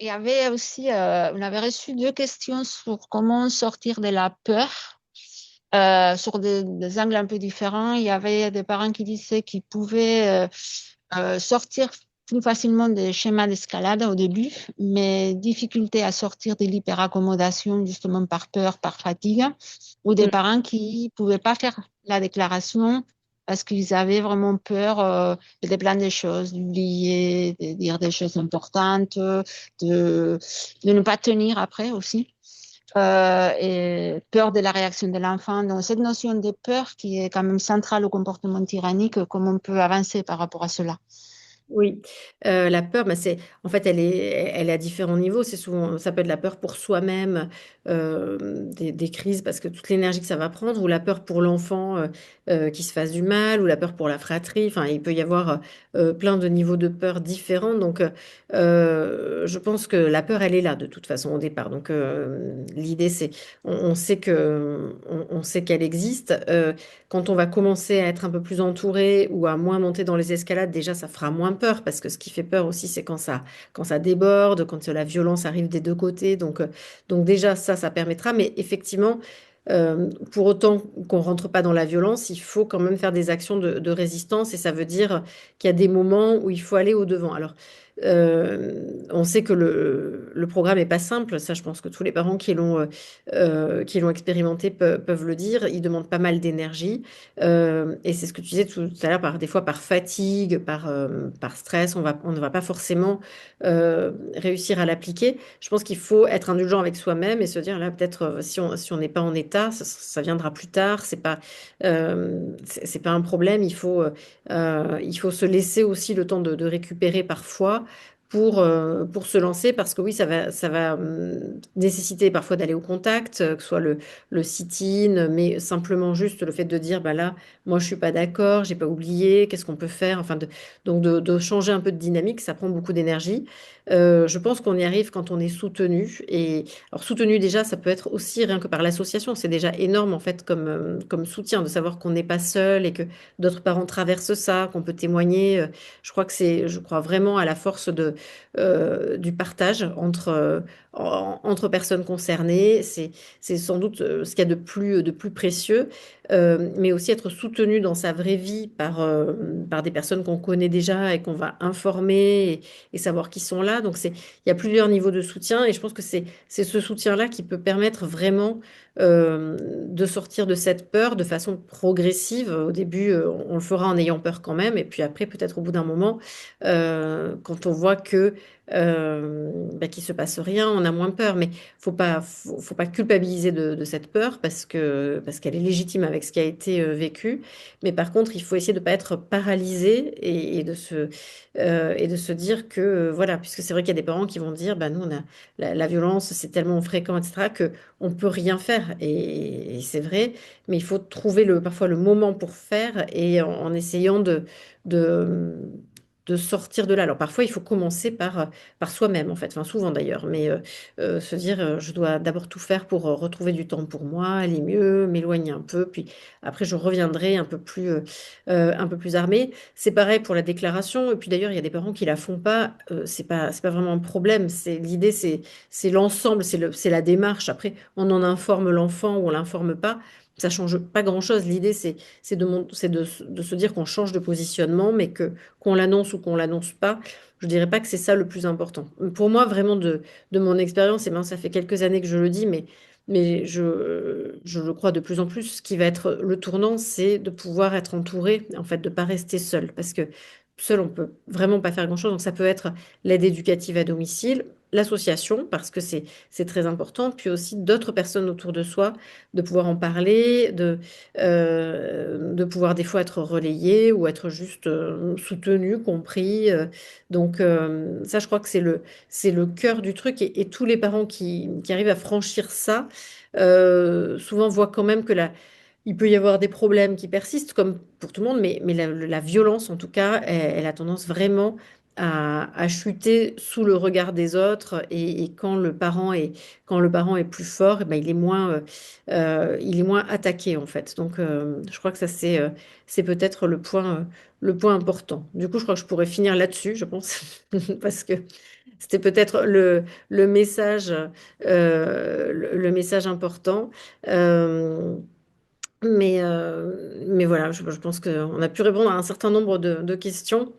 il y avait aussi, on avait reçu deux questions sur comment sortir de la peur, sur des angles un peu différents. Il y avait des parents qui disaient qu'ils pouvaient sortir plus facilement des schémas d'escalade au début, mais difficulté à sortir de l'hyperaccommodation justement par peur, par fatigue, ou des Mm. parents qui pouvaient pas faire la déclaration parce qu'ils avaient vraiment peur de plein de choses, d'oublier, de dire des choses importantes, de ne pas tenir après aussi. Et peur de la réaction de l'enfant. Donc, cette notion de peur qui est quand même centrale au comportement tyrannique, comment on peut avancer par rapport à cela. Oui, la peur, bah, c'est en fait, elle est à différents niveaux. C'est souvent, ça peut être la peur pour soi-même, des crises, parce que toute l'énergie que ça va prendre, ou la peur pour l'enfant qui se fasse du mal, ou la peur pour la fratrie. Enfin, il peut y avoir plein de niveaux de peur différents. Donc, je pense que la peur, elle est là de toute façon au départ. Donc, l'idée, c'est, on sait on sait qu'elle existe. Quand on va commencer à être un peu plus entouré ou à moins monter dans les escalades, déjà, ça fera moins peur parce que ce qui fait peur aussi, c'est quand ça déborde, quand la violence arrive des deux côtés. Donc déjà, ça permettra. Mais effectivement, pour autant qu'on rentre pas dans la violence, il faut quand même faire des actions de résistance et ça veut dire qu'il y a des moments où il faut aller au-devant. Alors, on sait que le programme est pas simple. Ça, je pense que tous les parents qui l'ont expérimenté peuvent le dire. Il demande pas mal d'énergie. Et c'est ce que tu disais tout à l'heure, des fois par fatigue, par stress, on ne va pas forcément réussir à l'appliquer. Je pense qu'il faut être indulgent avec soi-même et se dire, là, peut-être, si on n'est pas en état, ça viendra plus tard. C'est pas un problème. Il faut se laisser aussi le temps de récupérer parfois pour se lancer, parce que oui, ça va nécessiter parfois d'aller au contact, que ce soit le sit-in, mais simplement juste le fait de dire, bah là, moi, je suis pas d'accord, j'ai pas oublié, qu'est-ce qu'on peut faire? Enfin, donc de changer un peu de dynamique, ça prend beaucoup d'énergie. Je pense qu'on y arrive quand on est soutenu. Et alors, soutenu déjà, ça peut être aussi rien que par l'association. C'est déjà énorme, en fait, comme soutien, de savoir qu'on n'est pas seul et que d'autres parents traversent ça, qu'on peut témoigner. Je crois vraiment à la force du partage entre personnes concernées. C'est sans doute ce qu'il y a de plus précieux, mais aussi être soutenu dans sa vraie vie par des personnes qu'on connaît déjà et qu'on va informer et savoir qui sont là. Donc il y a plusieurs niveaux de soutien et je pense que c'est ce soutien-là qui peut permettre vraiment de sortir de cette peur de façon progressive. Au début, on le fera en ayant peur quand même, et puis après, peut-être au bout d'un moment, quand on voit qu'il se passe rien, on a moins peur. Mais faut pas culpabiliser de cette peur parce qu'elle est légitime avec ce qui a été vécu. Mais par contre, il faut essayer de ne pas être paralysé et de se dire que voilà, puisque c'est vrai qu'il y a des parents qui vont dire, bah nous on a la violence, c'est tellement fréquent, etc., que on peut rien faire. Et c'est vrai, mais il faut trouver parfois le moment pour faire et en essayant de de sortir de là. Alors parfois, il faut commencer par soi-même, en fait, enfin souvent d'ailleurs, mais se dire, je dois d'abord tout faire pour retrouver du temps pour moi, aller mieux, m'éloigner un peu, puis après, je reviendrai un peu plus armée. C'est pareil pour la déclaration, et puis d'ailleurs, il y a des parents qui la font pas, c'est pas vraiment un problème, l'idée, c'est l'ensemble, c'est la démarche. Après, on en informe l'enfant ou on l'informe pas. Ça change pas grand-chose. L'idée, c'est de se dire qu'on change de positionnement, mais qu'on l'annonce ou qu'on l'annonce pas. Je dirais pas que c'est ça le plus important. Pour moi, vraiment, de mon expérience, et ben, ça fait quelques années que je le dis, mais je le crois de plus en plus, ce qui va être le tournant, c'est de pouvoir être entouré, en fait, de pas rester seul. Parce que seul, on peut vraiment pas faire grand-chose. Donc, ça peut être l'aide éducative à domicile, l'association, parce que c'est très important, puis aussi d'autres personnes autour de soi, de pouvoir en parler, de pouvoir des fois être relayé ou être juste soutenu, compris. Ça, je crois que c'est le cœur du truc. Et tous les parents qui arrivent à franchir ça, souvent voient quand même il peut y avoir des problèmes qui persistent, comme pour tout le monde, mais la violence, en tout cas, elle a tendance vraiment à chuter sous le regard des autres. Et quand le parent est plus fort, eh ben, il est moins attaqué, en fait. Donc, je crois que ça, c'est peut-être le point important. Du coup, je crois que je pourrais finir là-dessus, je pense, parce que C'était peut-être le message, le message important. Euh, mais voilà, je pense qu'on a pu répondre à un certain nombre de questions.